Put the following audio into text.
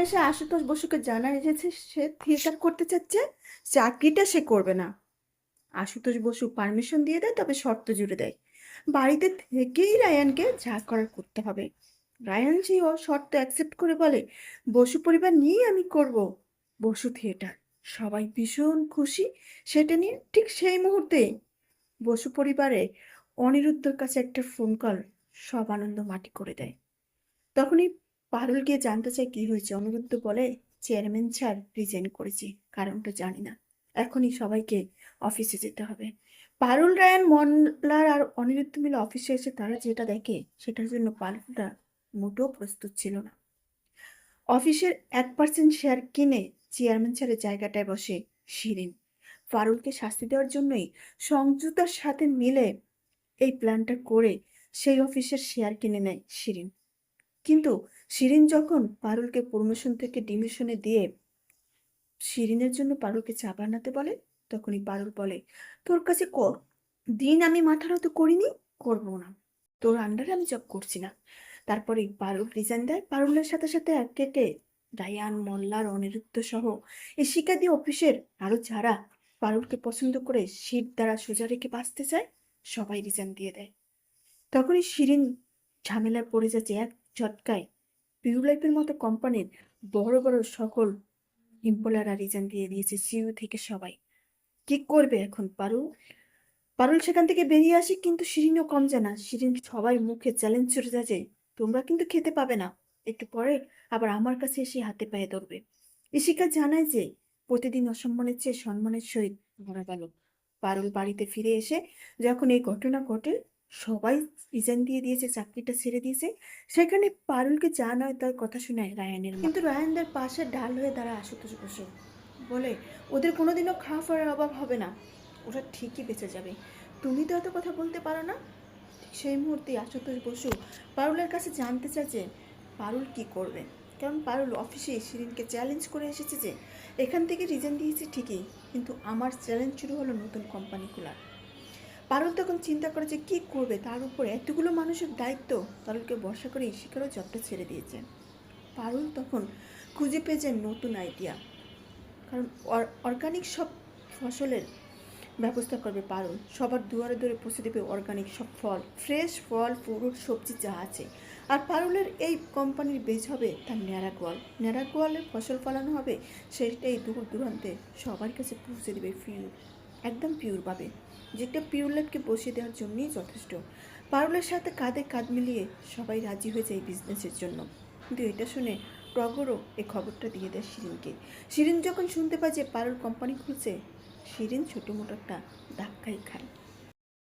এসে আশুতোষ বসুকে জানায় যে সে থিয়েটার করতে চাচ্ছে, চাকরিটা সে করবে না। আশুতোষ বসু পারমিশন দিয়ে দেয়, তবে শর্ত জুড়ে দেয় বাড়িতে থেকেই রায়ানকে যা করার করতে হবে। রায়ান সেও শর্ত অ্যাকসেপ্ট করে বলে, বসু পরিবার নিয়েই আমি করব বসু থিয়েটার। সবাই ভীষণ খুশি সেটা নিয়ে। ঠিক সেই মুহূর্তে বসু পরিবারে অনিরুদ্ধর কাছে একটা ফোন কল সব আনন্দ মাটি করে দেয়। তখনই পারুল গিয়ে জানতে চায় কি হয়েছে। অনিরুদ্ধ বলে, চেয়ারম্যান স্যার রিজাইন করেছি, কারণটা জানি না, এখনই সবাইকে অফিসে যেতে হবে। পারুল, রায়ান, মল্লার আর অনিরুদ্ধ মিলে অফিসে এসে তারা যেটা দেখে সেটার জন্য পারুলটা মোটেও প্রস্তুত ছিল না। অফিসের 1% শেয়ার কিনে চেয়ারম্যান স্যারের জায়গাটায় বসে শিরিন। পারুলকে শাস্তি দেওয়ার জন্যই সংযুতার সাথে মিলে এই প্ল্যানটা করে সেই অফিসের শেয়ার কিনে নেয় শিরিন। কিন্তু শিরিন যখন পারুলকে প্রমোশন থেকে ডিমিশনে দিয়ে শিরিনের জন্য পারুলকে চা বানাতে বলে, তখনই পারুল বলে, তোর কাছে দিন আমি মাথা নত করিনি, করবো না, তোর আন্ডারে আমি জব করছি না। তারপরে পারুল রিজাইন দেয়। পারুলের সাথে সাথে এক একে রায়ান, মল্লার, অনিরুদ্ধ সহ এই শিকারী অফিসের আরো যারা পারুলকে পছন্দ করে শীত দ্বারা সোজা রেখে বাঁচতে চায়, সবাই রিজাইন দিয়ে দেয়। তখনই শিরিন ঝামেলায় পড়ে যাচ্ছে। এক ঝটকায় পিউ লাইফের মতো কোম্পানির বড় বড় সকল এমপ্লয়াররা রিজাইন দিয়ে দিয়েছে, সিইও থেকে সবাই। কি করবে এখন পারুল? পারুল সেখান থেকে বেরিয়ে আসে, কিন্তু শিরিনও কম যায় না। শিরিন সবাই মুখে চ্যালেঞ্জ ছুড়ে যায় যে, তোমরা কিন্তু খেতে পাবে না, একটু পরে আবার আমার কাছে এসে হাতে পায়ে ধরবে। ইশিকা জানায় যে প্রতিদিন অসম্মানের চেয়ে সম্মানের সহিত মরা গেল। পারুল বাড়িতে ফিরে এসে যখন এই ঘটনা ঘটে, সবাই রিজাইন দিয়ে দিয়েছে, চাকরিটা ছেড়ে দিয়েছে, সেখানে পারুলকে যা নয় তার কথা শোনায় রায়ানের মা। কিন্তু রায়ানদের পাশে ঢাল হয়ে দাঁড়ায় আশুতোষ বসু। বলে, ওদের কোনোদিনও খাওয়ার অভাব হবে না, ওরা ঠিকই বেঁচে যাবে, তুমি তো এত কথা বলতে পারো না। ঠিক সেই মুহূর্তে আশুতোষ বসু পারুলের কাছে জানতে চায় যে পারুল কি করবে। কারণ পারুল অফিসে শিরিনকে চ্যালেঞ্জ করে এসেছে যে, এখান থেকে রিজাইন দিয়েছি ঠিকই, কিন্তু আমার চ্যালেঞ্জ শুরু হলো নতুন কোম্পানি খোলার। পারুল তখন চিন্তা করে যে কী করবে, তার উপরে এতগুলো মানুষের দায়িত্ব। পারুলকে ভরসা করে শিকারও জবটা ছেড়ে দিয়েছে। পারুল তখন খুঁজে পেয়েছে নতুন আইডিয়া। কারণ অর্গানিক সব ফসলের ব্যবস্থা করবে পারুল। সবার দুয়ারে দুয়ারে পৌঁছে দেবে অর্গানিক সব ফল, ফ্রেশ ফল, ফ্রুট, সবজি যা আছে। আর পারুলের এই কোম্পানির বেজ হবে তার ন্যাড়া গোয়ালে ফসল ফলানো হবে, সেটাই দূর দূরান্তে সবার কাছে পৌঁছে দেবে পিওর, একদম পিওর পাবে, যেটা পিওর লাইফকে বসিয়ে দেওয়ার জন্যই যথেষ্ট। পারুলের সাথে কাঁধে কাঁধ মিলিয়ে সবাই রাজি হয়ে যায় এই বিজনেসের জন্য। কিন্তু এটা শুনে টগরও এই খবরটা দিয়ে দেয় শিরিনকে। শিরিন যখন শুনতে পায় যে পারুল কোম্পানি খুলছে, শিরিন ছোটো মোটো একটা ধাক্কাই খায়।